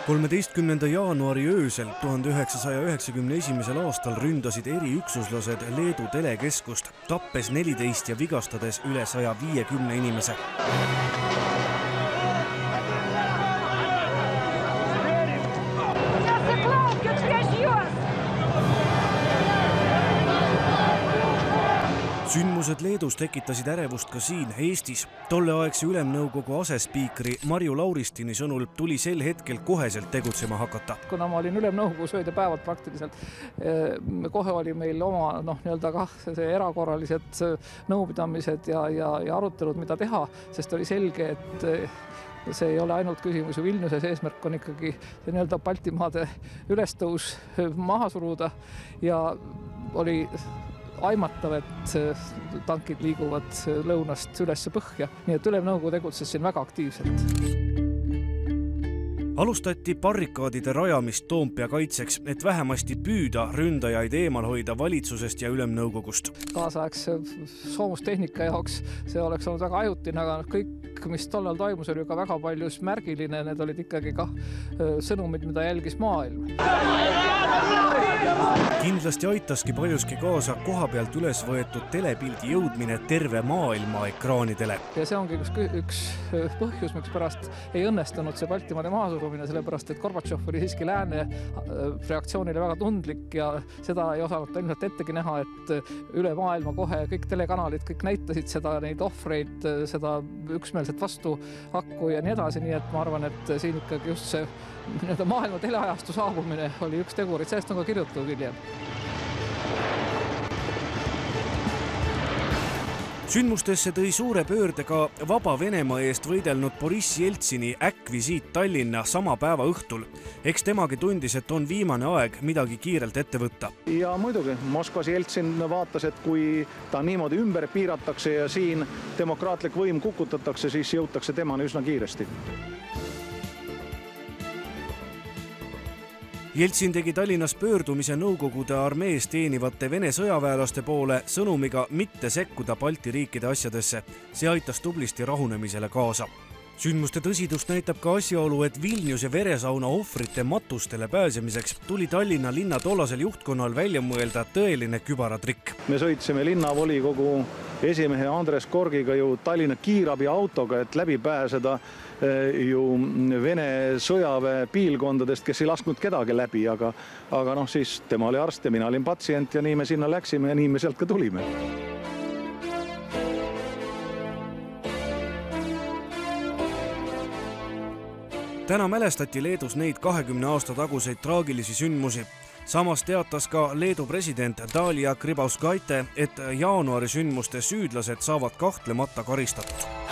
13. jaanuari öösel 1991. aastal ründasid eriüksuslased Leedu telekeskust, tappes 14 ja vigastades üle 150 inimese. Sündmused Leedus tekitasid ärevust ka siin Eestis. Tolleaegse Ülemnõukogu asespiikri Marju Lauristini sõnul tuli sel hetkel koheselt tegutsema hakata. Kuna ma olin Ülemnõukogus ööd ja päevad praktiliselt, kohe oli meil oma erakorralised nõupidamised ja arutelud, mida teha, sest oli selge, et see ei ole ainult küsimus Vilniuses, eesmärk on ikkagi Baltimaade ülestõus maha suruda ja oli aimatav, et tankid liiguvad lõunast ülesse põhja, nii et Ülemnõukogu tegutses siin väga aktiivselt. Alustati barrikaadide rajamist Toompea kaitseks, et vähemasti püüda ründajaid eemal hoida valitsusest ja Ülemnõukogust. Kaasaegse soomustehnika jaoks see oleks olnud väga ajutine, aga kõik, mis tollal toimus, oli ka väga paljus märgiline. Need olid ikkagi ka sõnumid, mida jälgis maailm. Kindlasti aitaski paljuski kaasa koha pealt üles võetud telepildi jõudmine terve maailma ekraanidele. Ja see ongi üks põhjus, miks pärast ei õnnestunud see Baltimaade mahasurumine, sellepärast, et Gorbatšov oli siiski lääne reaktsioonile väga tundlik ja seda ei osanud ilmselt ettegi näha, et üle maailma kohe kõik telekanalid kõik näitasid seda, neid ohvreid, seda üksmeelset vastuhakku ja nii edasi, nii et ma arvan, et siin ikkagi just see maailma teleajastu saabumine oli üks tegurid, sellest on ka kirjutatud hiljem. Sündmustesse tõi suure pöörde ka vaba Venemaa eest võidelnud Boriss Jeltsini äkkvisiit Tallinna sama päeva õhtul. Eks temagi tundis, et on viimane aeg midagi kiirelt ette võtta. Ja muidugi, Moskvas Jeltsin vaatas, et kui ta niimoodi ümber piiratakse ja siin demokraatlik võim kukutatakse, siis jõutakse temani üsna kiiresti. Jeltsin tegi Tallinnas pöördumise Nõukogude armees teenivate Vene sõjaväelaste poole sõnumiga mitte sekkuda Balti riikide asjadesse. See aitas tublisti rahunemisele kaasa. Sündmuste tõsidust näitab ka asjaolu, et Vilniuse veresauna ohvrite matustele pääsemiseks tuli Tallinna linna tollasel juhtkonnal välja mõelda tõeline kübaratrikk. Me sõitsime linnavolikogu esimehe Andres Korgiga ju Tallinna kiirabi autoga, et läbi pääseda ju Vene sõjaväe piilkondadest, kes ei lasknud kedagi läbi, aga siis tema oli arst ja mina olin patsient ja nii me sinna läksime ja nii me sealt ka tulime. Täna mälestati Leedus neid 20 aasta taguseid traagilisi sündmusi. Samas teatas ka Leedu president Dalia Grybauskaite, et jaanuari sündmuste süüdlased saavad kahtlemata karistatud.